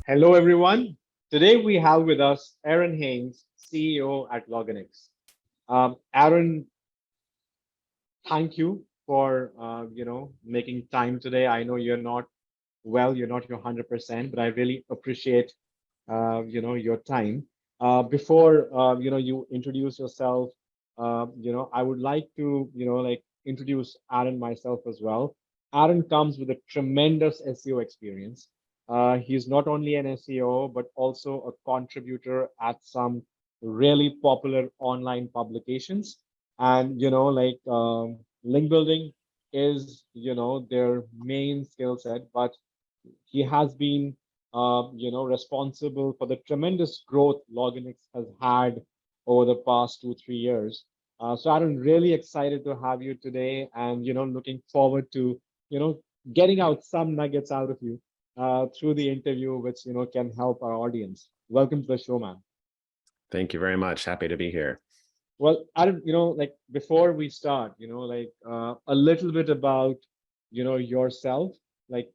Hello, everyone. Today we have with us Aaron Haynes, CEO at Loganix. Aaron, thank you for making time today. I know you're not well, you're not your 100%, but I really appreciate your time. Before you introduce yourself, I would like to introduce Aaron myself as well. Aaron comes with a tremendous SEO experience. He's not only an SEO but also a contributor at some really popular online publications, and link building is their main skill set, but he has been responsible for the tremendous growth Loganix has had over the past 2, 3 years. So I'm really excited to have you today, and looking forward to getting out some nuggets out of you through the interview, which can help our audience. Welcome to the show, man. Thank you very much. Happy to be here. Well, Adam, before we start, a little bit about yourself, like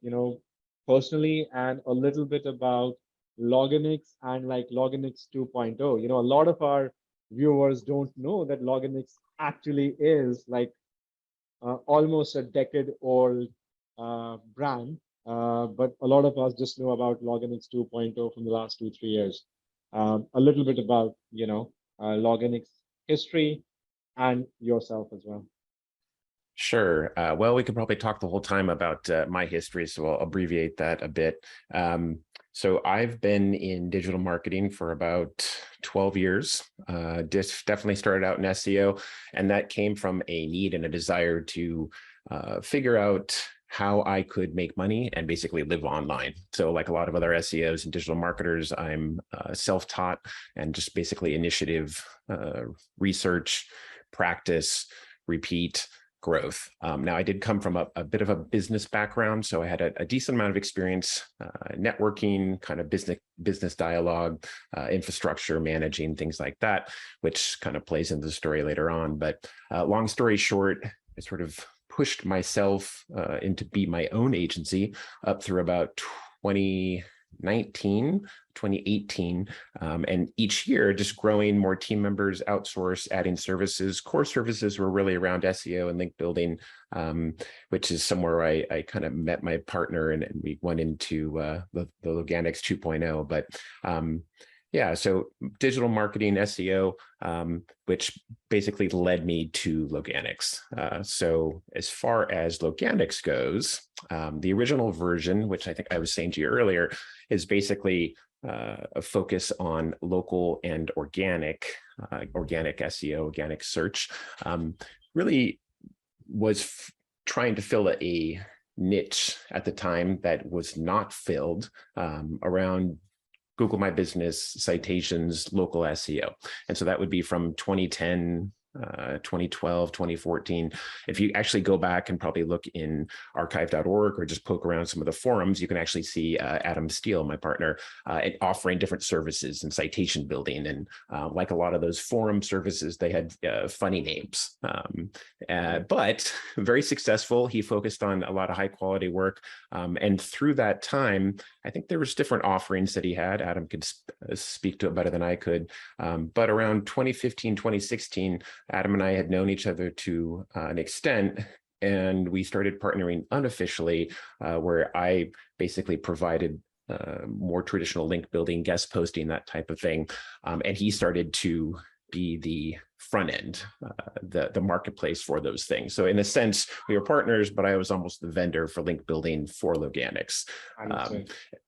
personally, and a little bit about Loganix and like Loganix 2.0. A lot of our viewers don't know that Loganix actually is like almost a decade old brand, but a lot of us just know about Loganix 2.0 from the last 2, 3 years. A little bit about Loganix history and yourself as well. Sure. Well, we could probably talk the whole time about my history, so I'll abbreviate that a bit. So I've been in digital marketing for about 12 years. Definitely started out in SEO, and that came from a need and a desire to figure out how I could make money and basically live online. So like a lot of other SEOs and digital marketers, I'm self-taught and just basically initiative, research, practice, repeat, growth. Now, I did come from a bit of a business background, so I had a decent amount of experience networking, kind of business dialogue, infrastructure managing, things like that, which kind of plays into the story later on. But long story short, I sort of pushed myself into be my own agency up through about 2019, 2018, and each year just growing more team members, outsource, adding services. Core services were really around SEO and link building, which is somewhere I kind of met my partner, and we went into the Loganix 2.0. But yeah, so digital marketing, SEO, which basically led me to Loganix. So as far as Loganix goes, the original version, which I think I was saying to you earlier, is basically a focus on local and organic SEO, organic search. Really was trying to fill a niche at the time that was not filled around Google My Business, citations, local SEO. And so that would be from 2010, 2012, 2014. If you actually go back and probably look in archive.org or just poke around some of the forums, you can actually see Adam Steele, my partner, offering different services and citation building. And like a lot of those forum services, they had funny names, but very successful. He focused on a lot of high quality work. And through that time, I think there was different offerings that he had. Adam could speak to it better than I could. But around 2015, 2016, Adam and I had known each other to an extent, and we started partnering unofficially, where I basically provided more traditional link building, guest posting, that type of thing. And he started to be the front end, the marketplace for those things. So in a sense, we were partners, but I was almost the vendor for link building for Loganix.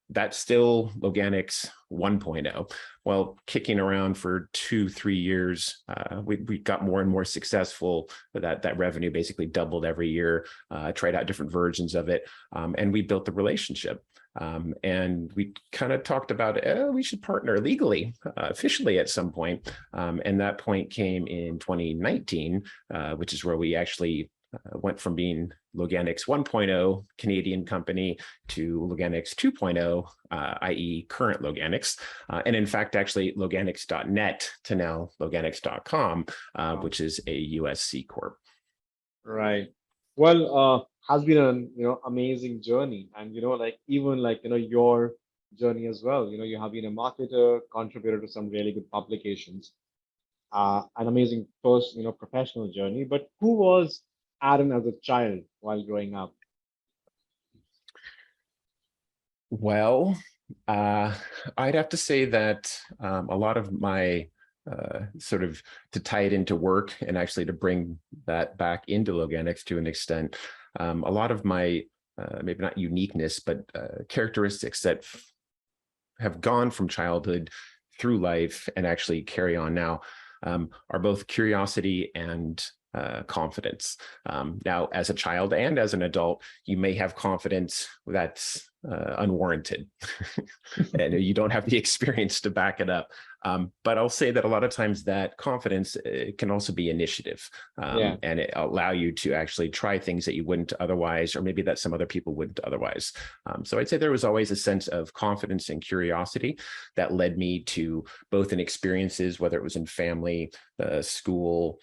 That's still Loganix 1.0. Well, kicking around for 2-3 years, we got more and more successful. That revenue basically doubled every year. Tried out different versions of it, and we built the relationship. And we kind of talked about we should partner legally, officially at some point. And that point came in 2019, which is where we actually went from being Loganix 1.0 Canadian company to Loganix 2.0, i.e. current Loganix. And in fact, actually Loganix.net to now Loganix.com, which is a US C Corp. Right. Well, has been an amazing journey, and even your journey as well. You have been a marketer, contributor to some really good publications, an amazing first, professional journey. But who was Aaron as a child while growing up? Well, uh, I'd have to say that a lot of my sort of to tie it into work and actually to bring that back into Loganix to an extent, a lot of my maybe not uniqueness, but characteristics that have gone from childhood through life and actually carry on now are both curiosity and confidence. Now, as a child and as an adult, you may have confidence that's unwarranted and you don't have the experience to back it up. But I'll say that a lot of times that confidence can also be initiative, Yeah, and it allow you to actually try things that you wouldn't otherwise, or maybe that some other people wouldn't otherwise. So I'd say there was always a sense of confidence and curiosity that led me to both in experiences, whether it was in family, school,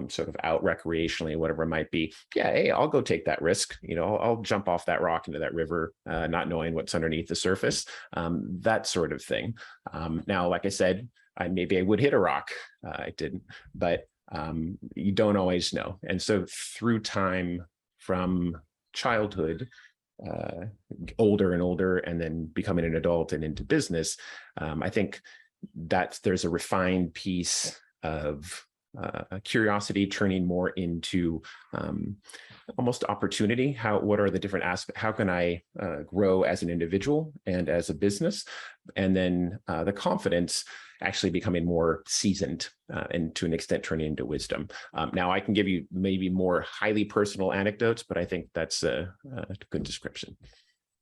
sort of out recreationally, whatever it might be. Yeah, hey, I'll go take that risk. I'll jump off that rock into that river, not knowing what's underneath the surface, that sort of thing. Now, like I said, maybe I would hit a rock. I didn't, but you don't always know. And so through time from childhood, older and older, and then becoming an adult and into business, I think that there's a refined piece of curiosity turning more into almost opportunity. What are the different aspects? How can I grow as an individual and as a business? And then the confidence actually becoming more seasoned and to an extent turning into wisdom. Now I can give you maybe more highly personal anecdotes, but I think that's a good description.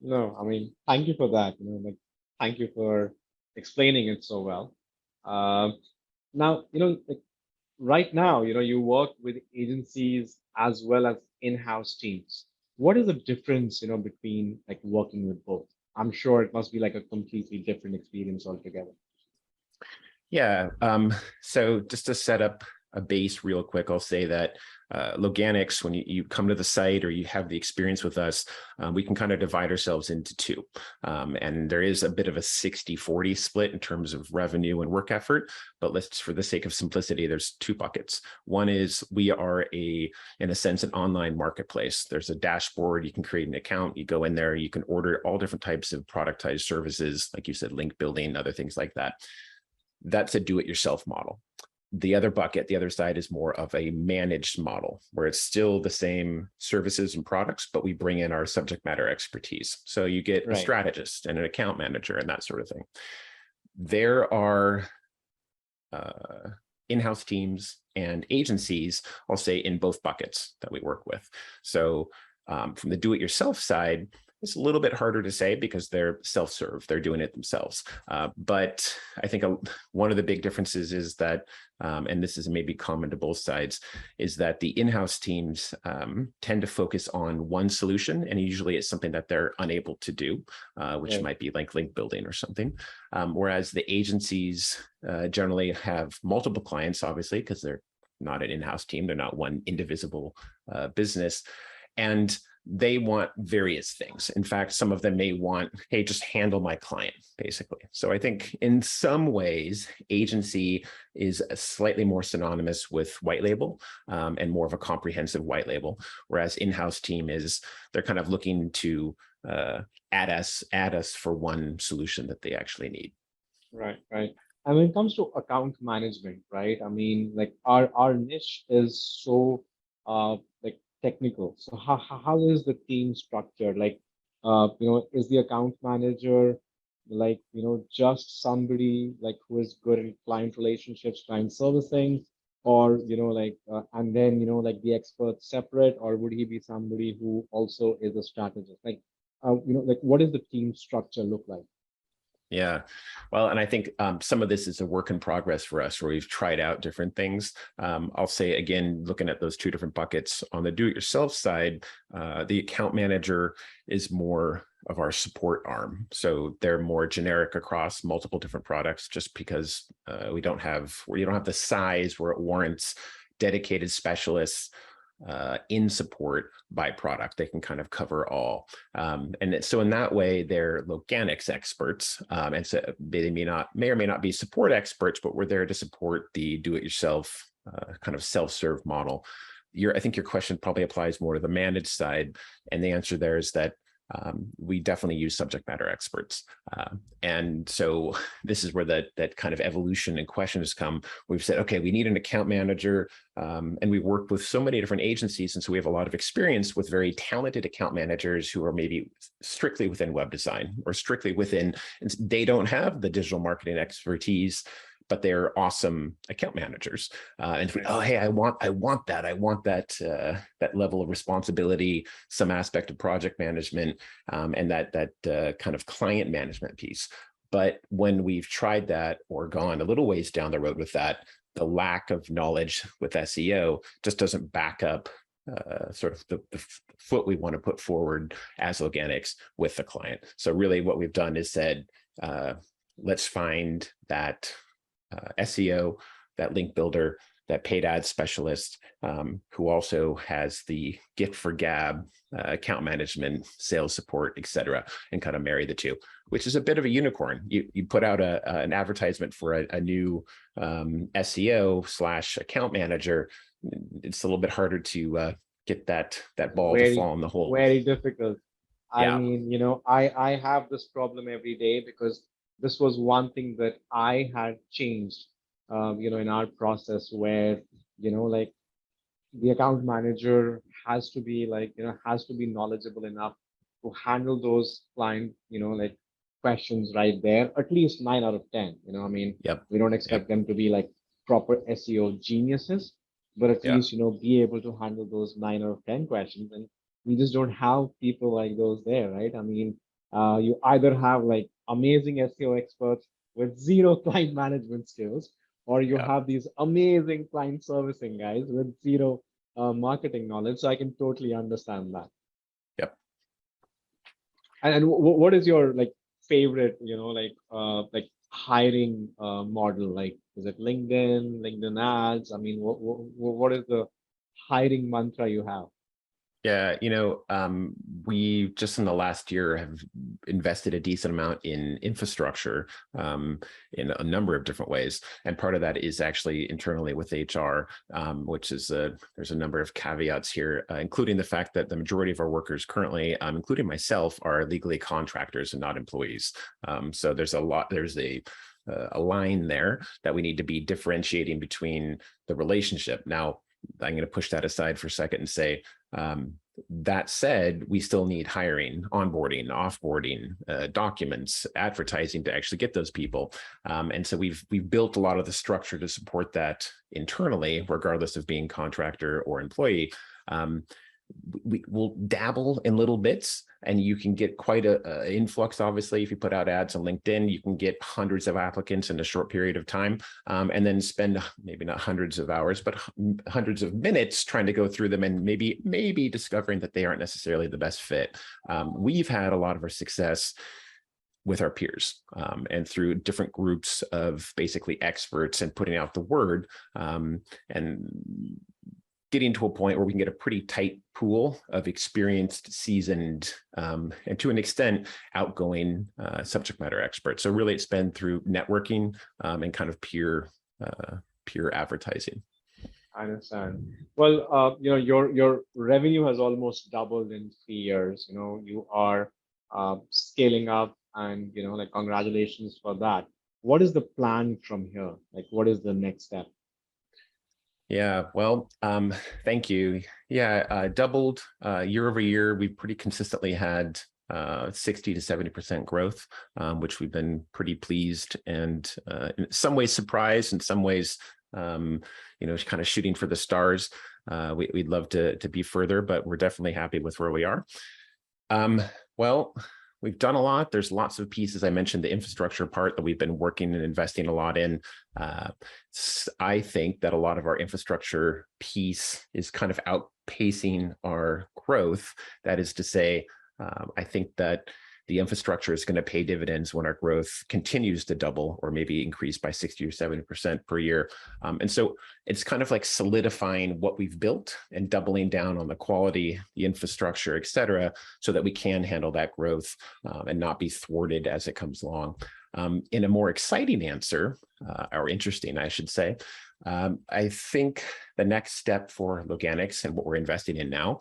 no, I mean, thank you for that. Thank you for explaining it so well. Um, Now, like right now, you work with agencies as well as in-house teams. What is the difference, between like working with both? I'm sure it must be like a completely different experience altogether. Yeah. So just to set up a base real quick, I'll say that Loganix, when you come to the site or you have the experience with us, we can kind of divide ourselves into two. And there is a bit of a 60-40 split in terms of revenue and work effort, but let's, for the sake of simplicity, there's two buckets. One is we are in a sense, an online marketplace. There's a dashboard, you can create an account, you go in there, you can order all different types of productized services, like you said, link building, other things like that. That's a do-it-yourself model. The other bucket, the other side, is more of a managed model where it's still the same services and products, but we bring in our subject matter expertise. So you get a Right. strategist and an account manager and that sort of thing. There are in-house teams and agencies, I'll say, in both buckets that we work with. So from the do-it-yourself side, it's a little bit harder to say because they're self-serve, they're doing it themselves. But I think one of the big differences is that, and this is maybe common to both sides, is that the in-house teams tend to focus on one solution, and usually it's something that they're unable to do, which Right. might be like link building or something. Whereas the agencies generally have multiple clients, obviously, because they're not an in-house team, they're not one indivisible business. And they want various things. In fact, some of them may want, hey, just handle my client, basically. So I think in some ways, agency is slightly more synonymous with white label and more of a comprehensive white label, whereas in-house team is, they're kind of looking to add us for one solution that they actually need. Right. Right. And when it comes to account management, right? I mean, like our niche is so like technical. So how is the team structured? Like, is the account manager like, just somebody like who is good at client relationships, client servicing, or like, and then like the expert separate, or would he be somebody who also is a strategist? Like, like what does the team structure look like? Yeah, well, and I think some of this is a work in progress for us where we've tried out different things. I'll say again, looking at those two different buckets, on the do-it-yourself side, the account manager is more of our support arm. So they're more generic across multiple different products just because we don't have the size where it warrants dedicated specialists in support by product. They can kind of cover all. So in that way, they're Loganix experts. And so they may or may not be support experts, but we're there to support the do-it-yourself kind of self-serve model. I think your question probably applies more to the managed side. And the answer there is that we definitely use subject matter experts. And so this is where that kind of evolution and question has come. We've said, okay, we need an account manager. And we've worked with so many different agencies. And so we have a lot of experience with very talented account managers who are maybe strictly within web design or strictly within, and they don't have the digital marketing expertise, but they're awesome account managers. Oh, hey, I want that level of responsibility, some aspect of project management, and that kind of client management piece. But when we've tried that or gone a little ways down the road with that, the lack of knowledge with SEO just doesn't back up sort of the foot we want to put forward as Loganix with the client. So really what we've done is said, let's find that SEO, that link builder, that paid ad specialist, who also has the gift for gab, account management, sales support, et cetera, and kind of marry the two, which is a bit of a unicorn. You put out an advertisement for a new SEO / account manager. It's a little bit harder to get that ball to fall in the hole. Very difficult. Yeah. I mean, I have this problem every day because this was one thing that I had changed, in our process where, like the account manager has to be knowledgeable enough to handle those client, like questions right there, at least 9 out of 10. I mean, Yep. we don't expect them to be like proper SEO geniuses, but at least, be able to handle those 9 out of 10 questions. And we just don't have people like those there, right? I mean, you either have like amazing SEO experts with zero client management skills, or you have these amazing client servicing guys with zero marketing knowledge. So I can totally understand that. Yep. And what is your like favorite, like hiring model? Like, is it LinkedIn ads? I mean, what is the hiring mantra you have? Yeah, we just in the last year have invested a decent amount in infrastructure in a number of different ways. And part of that is actually internally with HR, which is there's a number of caveats here, including the fact that the majority of our workers currently, including myself, are legally contractors and not employees. So there's a line there that we need to be differentiating between the relationship. Now, I'm going to push that aside for a second and say, that said, we still need hiring, onboarding, offboarding, documents, advertising to actually get those people. And so we've built a lot of the structure to support that internally, regardless of being contractor or employee. We will dabble in little bits, and you can get quite a influx. Obviously, if you put out ads on LinkedIn, you can get hundreds of applicants in a short period of time, and then spend maybe not hundreds of hours, but hundreds of minutes trying to go through them and maybe discovering that they aren't necessarily the best fit. We've had a lot of our success with our peers and through different groups of basically experts and putting out the word and getting to a point where we can get a pretty tight pool of experienced, seasoned, and to an extent, outgoing subject matter experts. So really it's been through networking and kind of peer advertising. I understand. Well, your revenue has almost doubled in 3 years. You are scaling up, and like congratulations for that. What is the plan from here? Like, what is the next step? Yeah, well, thank you. Yeah, doubled year over year. We've pretty consistently had 60 to 70% growth, which we've been pretty pleased and in some ways surprised, in some ways, kind of shooting for the stars. We'd love to be further, but we're definitely happy with where we are. Well, we've done a lot. There's lots of pieces. I mentioned the infrastructure part that we've been working and investing a lot in. I think that a lot of our infrastructure piece is kind of outpacing our growth. That is to say, I think that the infrastructure is going to pay dividends when our growth continues to double or maybe increase by 60 or 70% per year. And so it's kind of like solidifying what we've built and doubling down on the quality, the infrastructure, et cetera, so that we can handle that growth and not be thwarted as it comes along. In a more exciting answer, or interesting, I should say, I think the next step for Loganix and what we're investing in now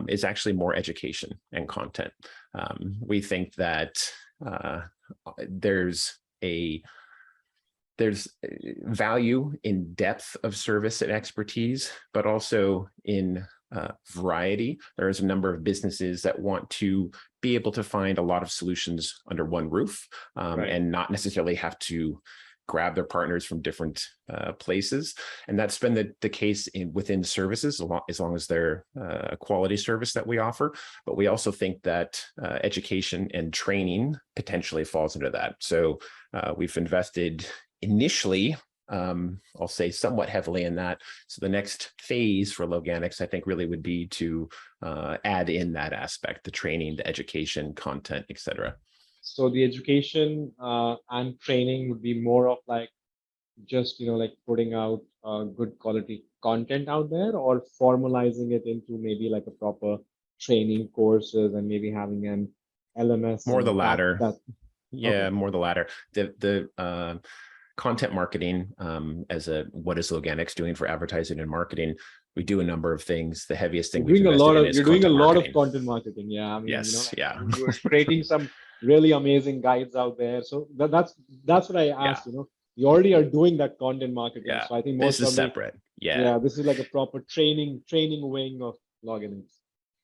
is actually more education and content. We think that there's value in depth of service and expertise, but also in variety. There's a number of businesses that want to be able to find a lot of solutions under one roof and not necessarily have to grab their partners from different places. And that's been the case within services, as long as they're a quality service that we offer. But we also think that education and training potentially falls into that. So we've invested initially, I'll say somewhat heavily in that. So the next phase for Loganix, I think, really would be to add in that aspect, the training, the education, content, et cetera. So the education and training would be more of like just, like putting out good quality content out there, or formalizing it into maybe like a proper training courses and maybe having an LMS. More the latter. Yeah, okay. More the latter. The content marketing what is Loganix doing for advertising and marketing? We do a number of things. The heaviest thing you're doing a lot of content marketing. Yeah, I mean, yes, you're creating some really amazing guides out there. So that's what I asked. You already are doing that content marketing. Yeah. So I think this is separate. Yeah, this is like a proper training wing of Loganix.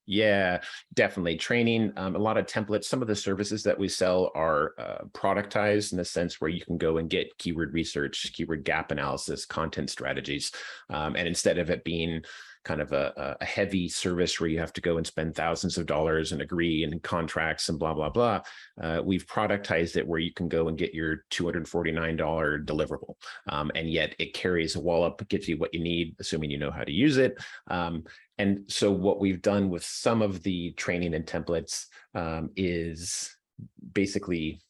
Yeah, definitely. Training, a lot of templates. Some of the services that we sell are productized in the sense where you can go and get keyword research, keyword gap analysis, content strategies. And instead of it being kind of a heavy service where you have to go and spend thousands of dollars and agree and contracts and blah, blah, blah, we've productized it where you can go and get your $249 deliverable. And yet it carries a wallop, gives you what you need, assuming you know how to use it. And so what we've done with some of the training and templates is basically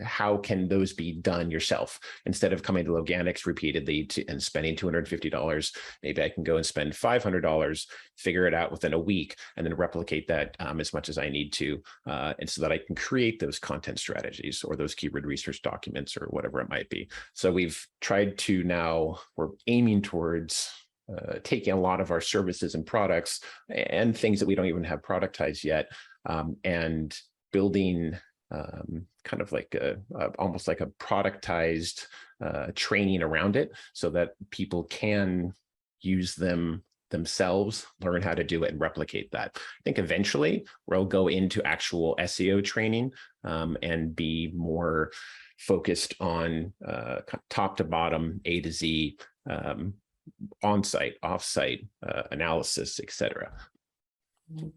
how can those be done yourself? Instead of coming to Loganix repeatedly and spending $250, maybe I can go and spend $500, figure it out within a week, and then replicate that as much as I need to, and so that I can create those content strategies or those keyword research documents or whatever it might be. So we've tried to we're aiming towards taking a lot of our services and products and things that we don't even have productized yet, and building kind of like almost like a productized training around it so that people can use them themselves, learn how to do it and replicate that. I think eventually we'll go into actual SEO training and be more focused on top to bottom, A to Z, on-site, off-site analysis, et cetera.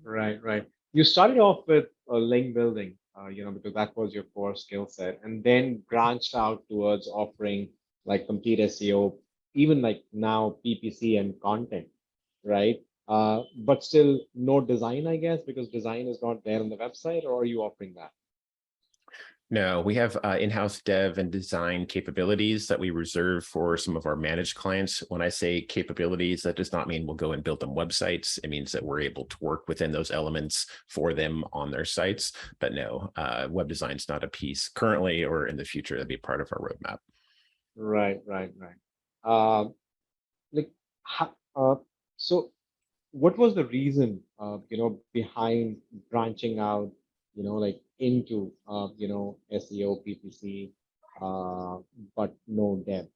Right. You started off with link building, because that was your core skill set, and then branched out towards offering like complete SEO, even like now PPC and content, right? But still no design, I guess, because design is not there on the website, or are you offering that? No, we have in-house dev and design capabilities that we reserve for some of our managed clients. When I say capabilities, that does not mean we'll go and build them websites. It means that we're able to work within those elements for them on their sites. But no, web design is not a piece currently or in the future. That'd be part of our roadmap. Right. So what was the reason, behind branching out, like into, SEO, PPC, but no dev?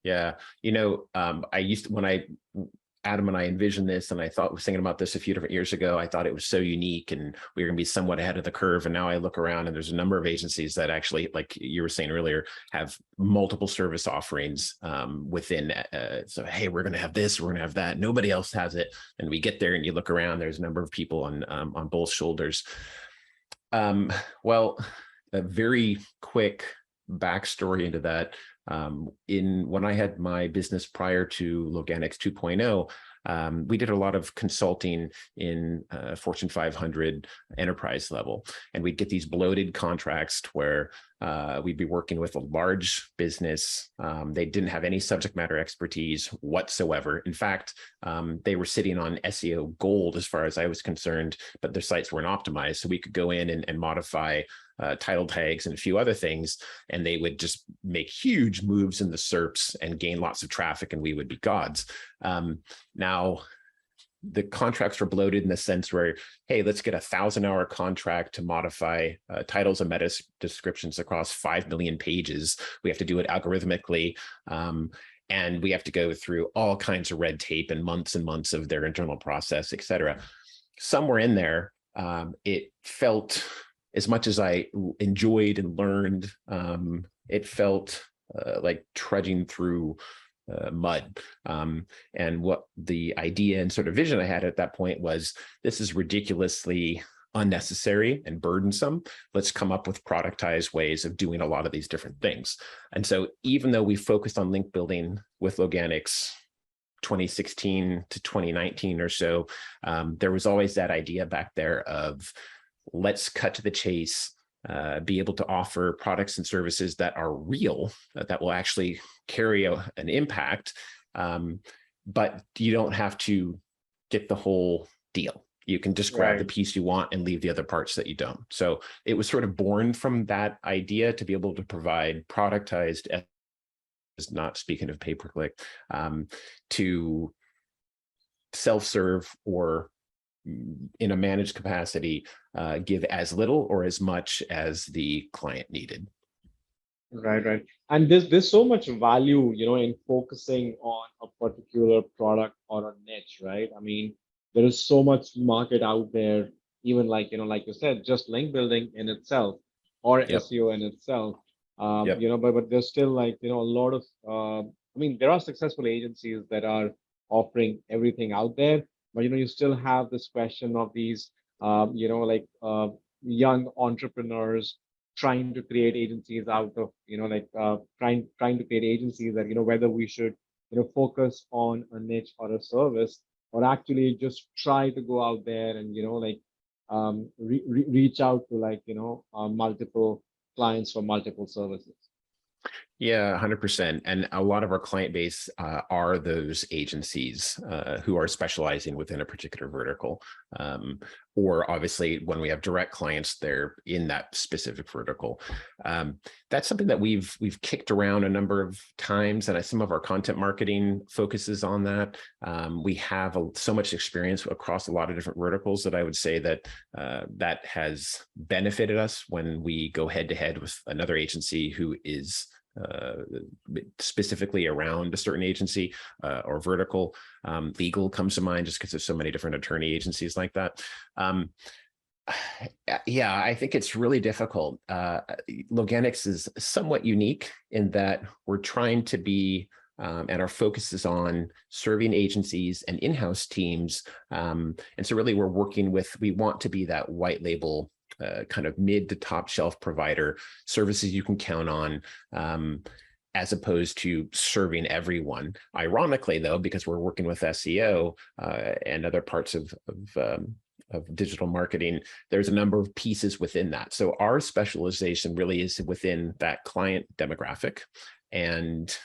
Yeah, Adam and I envisioned this, and I was thinking about this a few different years ago. I thought it was so unique and we were going to be somewhat ahead of the curve. And now I look around and there's a number of agencies that actually, like you were saying earlier, have multiple service offerings within. So, hey, we're going to have this, we're going to have that. Nobody else has it. And we get there and you look around, there's a number of people on both shoulders. Well, a very quick backstory into that. When I had my business prior to Loganix 2.0, We did a lot of consulting in Fortune 500 enterprise level, and we'd get these bloated contracts where we'd be working with a large business. They didn't have any subject matter expertise whatsoever. In fact, they were sitting on SEO gold as far as I was concerned, but their sites weren't optimized. So we could go in and modify title tags and a few other things, and they would just make huge moves in the SERPs and gain lots of traffic, and we would be gods. Now, the contracts were bloated in the sense where, hey, let's get a 1,000-hour contract to modify titles and meta descriptions across 5 million pages. We have to do it algorithmically. And we have to go through all kinds of red tape and months of their internal process, et cetera. Somewhere in there, it felt, as much as I enjoyed and learned, it felt like trudging through mud. And what the idea and sort of vision I had at that point was, this is ridiculously unnecessary and burdensome. Let's come up with productized ways of doing a lot of these different things. And so even though we focused on link building with Loganix 2016 to 2019 or so, there was always that idea back there of, let's cut to the chase, be able to offer products and services that are real, that will actually carry an impact, but you don't have to get the whole deal. You can just grab the piece you want and leave the other parts that you don't. So it was sort of born from that idea to be able to provide productized, not speaking of pay-per-click, to self-serve or in a managed capacity, give as little or as much as the client needed. Right. And there's so much value, in focusing on a particular product or a niche, right? I mean, there is so much market out there, even like you said, just link building in itself or SEO in itself. But there's still like, a lot of, I mean, there are successful agencies that are offering everything out there, but, you still have this question of these, young entrepreneurs trying to create agencies out of, trying to create agencies that, whether we should, focus on a niche or a service, or actually just try to go out there and, reach out to like, multiple clients for multiple services. Yeah, 100%. And a lot of our client base are those agencies who are specializing within a particular vertical. Or obviously, when we have direct clients, they're in that specific vertical. That's something that we've kicked around a number of times, and some of our content marketing focuses on that. We have so much experience across a lot of different verticals that I would say that that has benefited us when we go head to head with another agency who is specifically around a certain agency or vertical. Legal comes to mind just because there's so many different attorney agencies like that. Yeah, I think it's really difficult. Loganix is somewhat unique in that we're trying to be and our focus is on serving agencies and in-house teams. And so really we're working with, we want to be that white label kind of mid to top shelf provider, services you can count on, as opposed to serving everyone. Ironically, though, because we're working with SEO and other parts of digital marketing, there's a number of pieces within that. So our specialization really is within that client demographic, and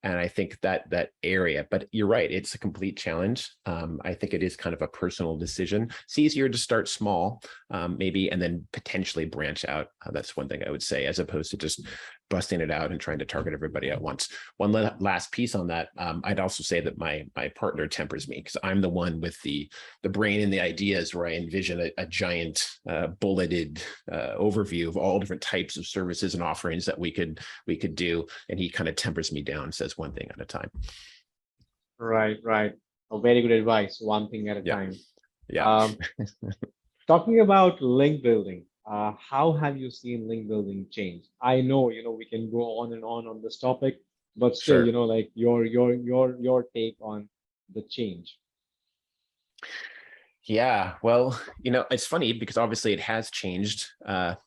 I think that area, but you're right, it's a complete challenge. I think it is kind of a personal decision. It's easier to start small, maybe, and then potentially branch out. That's one thing I would say, as opposed to just busting it out and trying to target everybody at once. One last piece on that, I'd also say that my partner tempers me, because I'm the one with the brain and the ideas, where I envision a giant bulleted overview of all different types of services and offerings that we could do, and he kind of tempers me down, says one thing at a time. Right. A very good advice. One thing at a time. Yeah. Talking about link building, how have you seen link building change? I know, we can go on and on this topic, but still, Sure. like your take on the change. Yeah, well, it's funny because obviously it has changed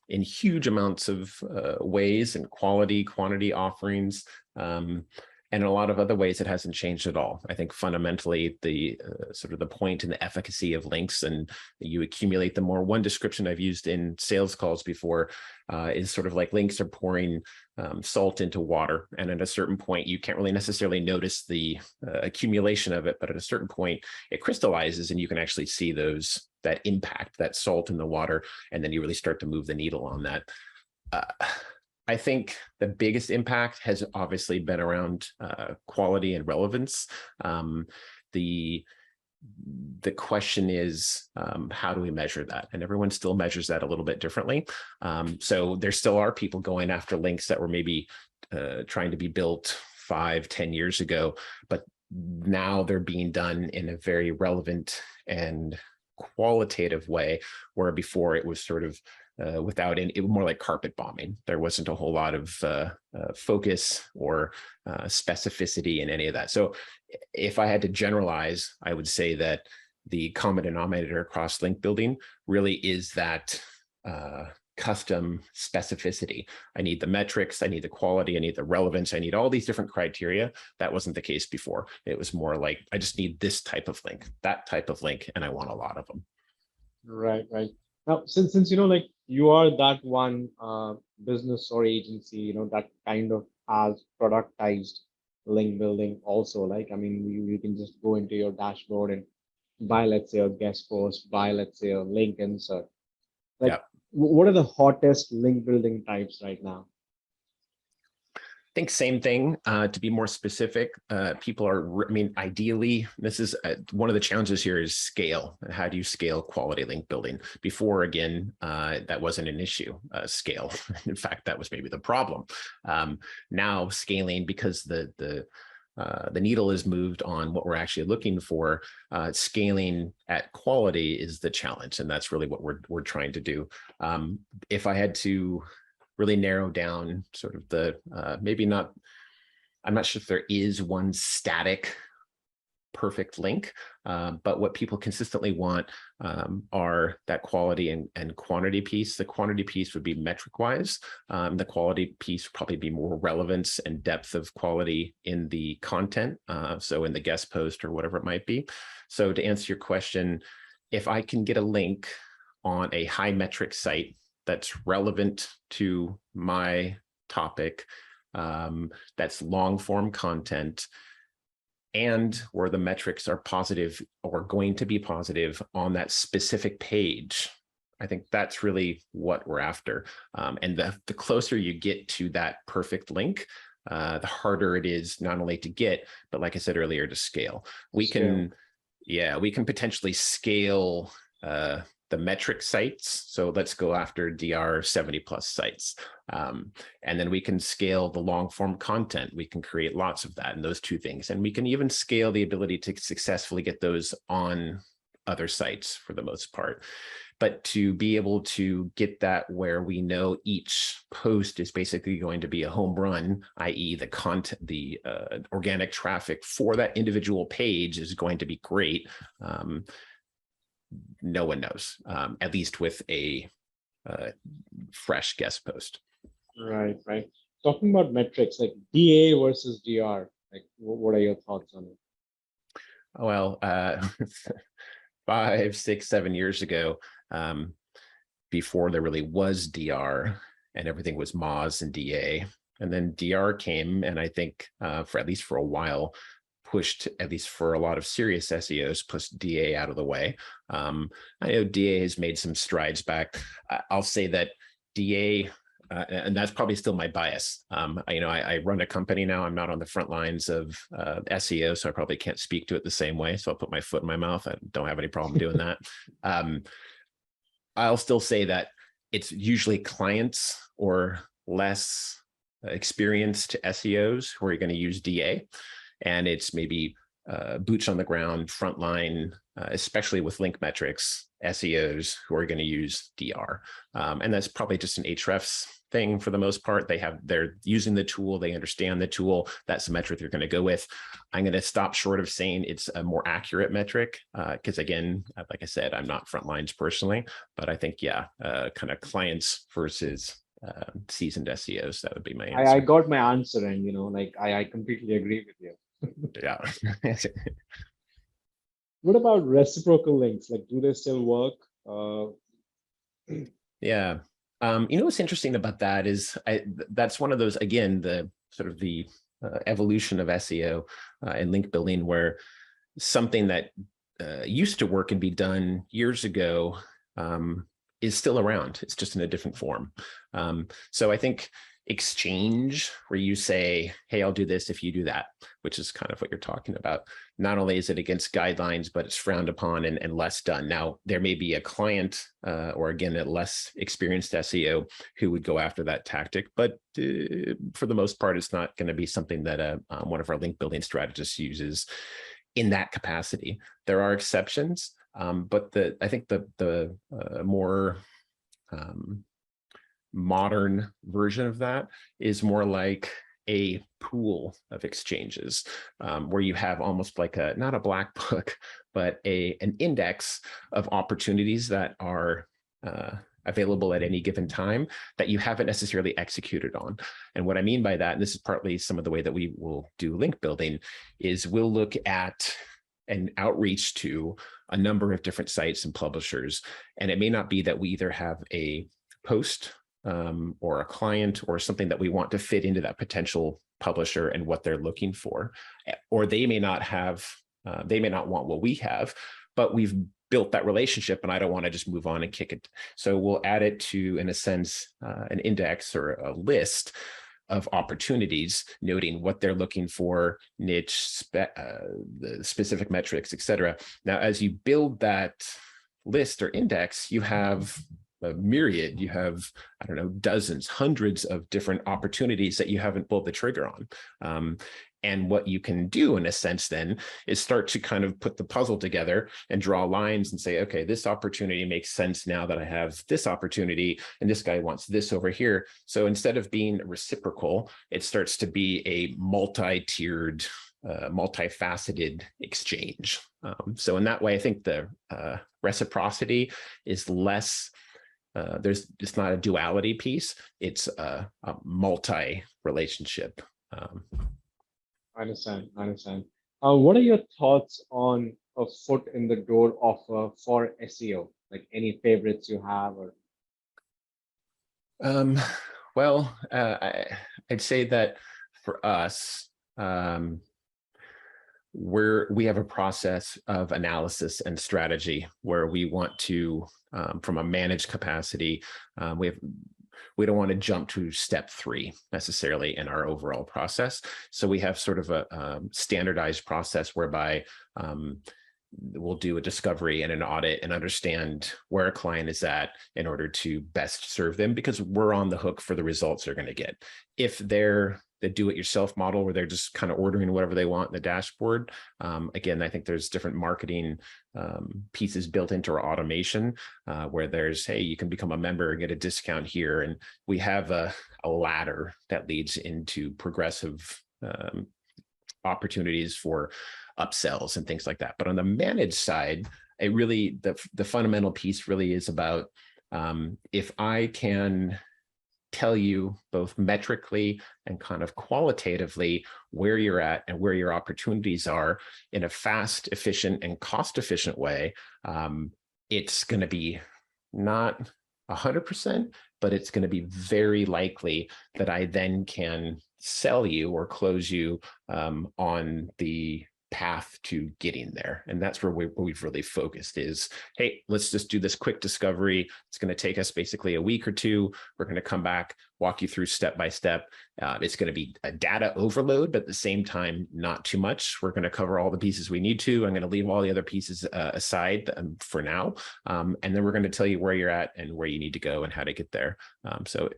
in huge amounts of ways and quantity offerings. And in a lot of other ways, it hasn't changed at all. I think fundamentally, the sort of the point and the efficacy of links, and you accumulate them more. One description I've used in sales calls before is sort of like links are pouring salt into water. And at a certain point, you can't really necessarily notice the accumulation of it, but at a certain point, it crystallizes and you can actually see that impact, that salt in the water, and then you really start to move the needle on that. I think the biggest impact has obviously been around quality and relevance. The question is, how do we measure that? And everyone still measures that a little bit differently. So there still are people going after links that were maybe trying to be built 5-10 years ago, but now they're being done in a very relevant and qualitative way, where before it was sort of without any, it was more like carpet bombing. There wasn't a whole lot of focus or specificity in any of that. So if I had to generalize, I would say that the common denominator across link building really is that custom specificity. I need the metrics, I need the quality, I need the relevance, I need all these different criteria. That wasn't the case before. It was more like, I just need this type of link, that type of link, and I want a lot of them. Right, right. Now, since like you are that one business or agency, that kind of has productized link building also. Like, I mean, you can just go into your dashboard and buy, let's say, a guest post, buy, let's say, a link insert. Like, Yeah. what are the hottest link building types right now? I think same thing. To be more specific, people are, I mean, ideally, this is one of the challenges here is scale. How do you scale quality link building? Before, again, that wasn't an issue, scale. In fact, that was maybe the problem. Now scaling, because the needle is moved on what we're actually looking for, scaling at quality is the challenge. And that's really what we're trying to do. If I had to really narrow down sort of the, maybe not, I'm not sure if there is one static perfect link, but what people consistently want are that quality and quantity piece. The quantity piece would be metric wise. The quality piece would probably be more relevance and depth of quality in the content. So in the guest post or whatever it might be. So to answer your question, if I can get a link on a high metric site that's relevant to my topic, that's long form content, and where the metrics are positive or going to be positive on that specific page, I think that's really what we're after. And the closer you get to that perfect link, the harder it is not only to get, but like I said earlier, to scale. We can potentially scale the metric sites. So let's go after DR 70 plus sites. And then we can scale the long form content. We can create lots of that and those two things. And we can even scale the ability to successfully get those on other sites for the most part. But to be able to get that where we know each post is basically going to be a home run, i.e. the content, the organic traffic for that individual page is going to be great. No one knows, at least with a fresh guest post. Right, right. Talking about metrics, like DA versus DR, like what are your thoughts on it? Well, 5, 6, 7 years ago, before there really was DR and everything was Moz and DA, and then DR came, and I think for at least for a while, pushed, at least for a lot of serious SEOs, pushed DA out of the way. I know DA has made some strides back. I'll say that DA, and that's probably still my bias. I run a company now. I'm not on the front lines of SEO, so I probably can't speak to it the same way. So I'll put my foot in my mouth. I don't have any problem doing that. I'll still say that it's usually clients or less experienced SEOs who are going to use DA. And it's maybe boots on the ground, frontline, especially with link metrics, SEOs who are going to use DR. And that's probably just an Ahrefs thing for the most part. They're using the tool, they understand the tool. That's the metric they're going to go with. I'm going to stop short of saying it's a more accurate metric because again, like I said, I'm not frontlines personally, but I think, kind of clients versus seasoned SEOs. That would be my I answer. got my answer, and like I completely agree with you. Yeah. What about reciprocal links? Like, do they still work? Yeah. What's interesting about that is that's one of those, again, the sort of the evolution of SEO and link building, where something that used to work and be done years ago is still around. It's just in a different form. So I think exchange, where you say, hey, I'll do this if you do that, which is kind of what you're talking about. Not only is it against guidelines, but it's frowned upon and less done. Now, there may be a client or, again, a less experienced SEO who would go after that tactic, but for the most part, it's not going to be something that one of our link building strategists uses in that capacity. There are exceptions, but I think the more modern version of that is more like a pool of exchanges, where you have almost like not a black book, but an index of opportunities that are available at any given time that you haven't necessarily executed on. And what I mean by that, and this is partly some of the way that we will do link building, is we'll look at an outreach to a number of different sites and publishers. And it may not be that we either have a post or a client or something that we want to fit into that potential publisher and what they're looking for, or they may not want what we have, but we've built that relationship and I don't want to just move on and kick it. So we'll add it to, in a sense, an index or a list of opportunities, noting what they're looking for, niche, the specific metrics, et cetera. Now, as you build that list or index, you have a myriad, you have, I don't know, dozens, hundreds of different opportunities that you haven't pulled the trigger on. And what you can do, in a sense, then, is start to kind of put the puzzle together and draw lines and say, okay, this opportunity makes sense now that I have this opportunity, and this guy wants this over here. So instead of being reciprocal, it starts to be a multi-tiered, multifaceted exchange. So in that way, I think the reciprocity is less. It's not a duality piece. It's a multi-relationship. I understand. What are your thoughts on a foot in the door offer for SEO? Like, any favorites you have, or? Well, I'd say that for us, we have a process of analysis and strategy where we want to, from a managed capacity, we don't want to jump to step 3 necessarily in our overall process. So we have sort of a standardized process whereby we'll do a discovery and an audit and understand where a client is at in order to best serve them, because we're on the hook for the results they're going to get. If they're the do-it-yourself model where they're just kind of ordering whatever they want in the dashboard, again, I think there's different marketing pieces built into our automation where there's, hey, you can become a member and get a discount here. And we have a ladder that leads into progressive opportunities for upsells and things like that. But on the managed side, it really, the fundamental piece really is about if I can tell you both metrically and kind of qualitatively where you're at and where your opportunities are in a fast, efficient, and cost-efficient way, it's going to be not 100%, but it's going to be very likely that I then can sell you or close you on the path to getting there. And that's where we've really focused is, hey, let's just do this quick discovery. It's going to take us basically a week or two. We're going to come back, walk you through step by step. It's going to be a data overload, but at the same time, not too much. We're going to cover all the pieces we need to. I'm going to leave all the other pieces aside for now. And then we're going to tell you where you're at and where you need to go and how to get there. So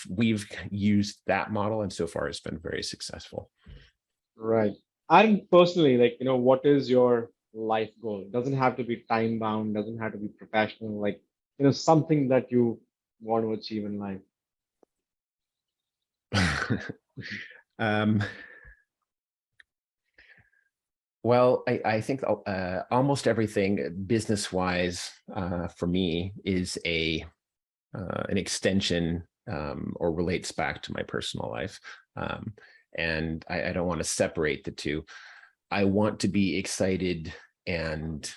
we've used that model, and so far it's been very successful. Right. And personally, like, what is your life goal? It doesn't have to be time bound, doesn't have to be professional, like, something that you want to achieve in life. Well, I think almost everything business-wise for me is an extension or relates back to my personal life. And I don't want to separate the two. I want to be excited and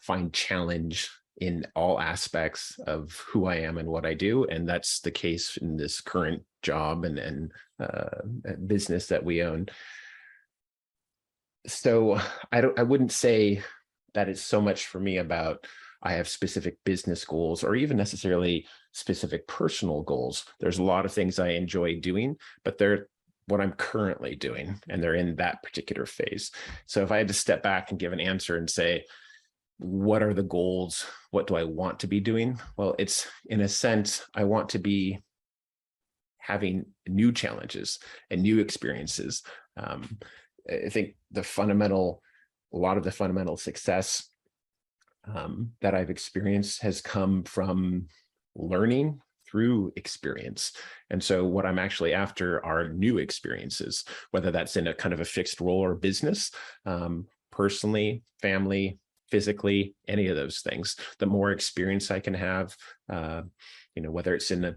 find challenge in all aspects of who I am and what I do. And that's the case in this current job and business that we own. So I wouldn't say that it's so much for me about I have specific business goals or even necessarily specific personal goals. There's a lot of things I enjoy doing, but they're what I'm currently doing, and they're in that particular phase. So if I had to step back and give an answer and say, what are the goals? What do I want to be doing? Well, it's in a sense, I want to be having new challenges and new experiences. I think a lot of the fundamental success that I've experienced has come from learning through experience. And so what I'm actually after are new experiences, whether that's in a kind of a fixed role or business, personally, family, physically, any of those things. The more experience I can have, whether it's in a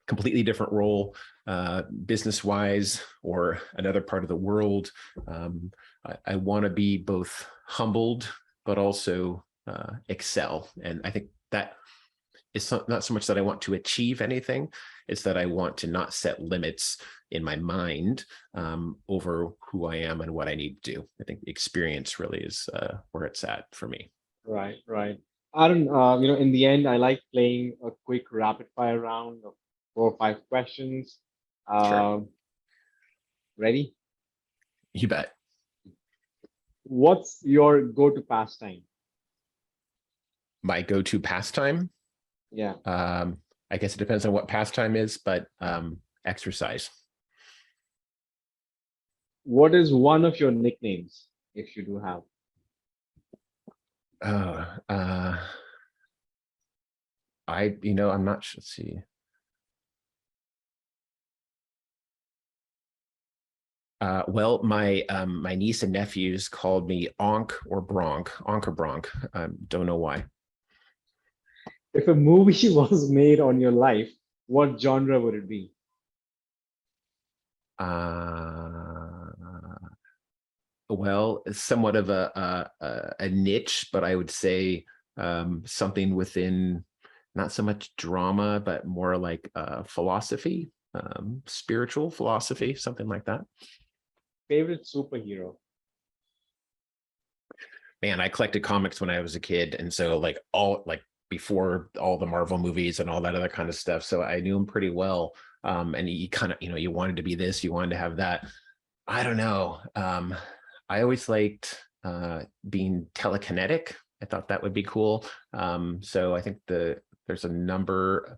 completely different role, business-wise, or another part of the world, I want to be both humbled, but also excel. And I think that it's not so much that I want to achieve anything, it's that I want to not set limits in my mind over who I am and what I need to do. I think the experience really is where it's at for me. Right, right. Aaron, in the end, I like playing a quick rapid fire round of 4 or 5 questions. Sure. Ready? You bet. What's your go-to pastime? My go-to pastime? Yeah. I guess it depends on what pastime is, but exercise. What is one of your nicknames, if you do have? I'm not sure. Let's see. Well, my niece and nephews called me Onk or Bronk, Onk or Bronk. Don't know why. If a movie was made on your life, what genre would it be? Well, it's somewhat of a niche, but I would say something within not so much drama, but more like philosophy, spiritual philosophy, something like that. Favorite superhero? Man, I collected comics when I was a kid, and so before all the Marvel movies and all that other kind of stuff, so I knew him pretty well. And you kind of, you wanted to be this, you wanted to have that. I don't know. I always liked being telekinetic. I thought that would be cool. So I think there's a number. I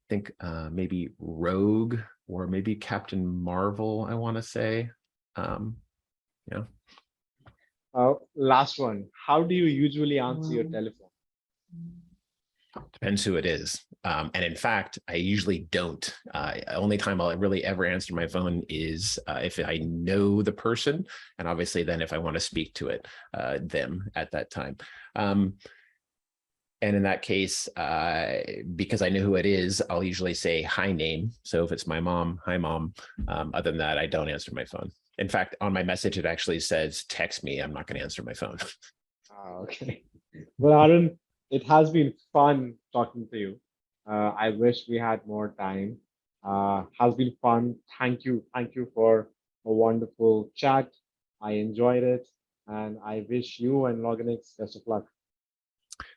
think maybe Rogue or maybe Captain Marvel, I want to say. Yeah. Last one. How do you usually answer your telephone? Depends who it is. And in fact, I usually don't. Only time I'll really ever answer my phone is if I know the person, and obviously then if I want to speak to them at that time. And in that case, because I know who it is, I'll usually say hi name. So if it's my mom, hi mom. Other than that, I don't answer my phone. In fact, on my message, it actually says, text me. I'm not going to answer my phone. Okay. Well, Aaron, it has been fun talking to you. I wish we had more time. Has been fun. Thank you. Thank you for a wonderful chat. I enjoyed it. And I wish you and Loganix best of luck.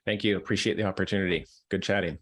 Thank you. Appreciate the opportunity. Good chatting.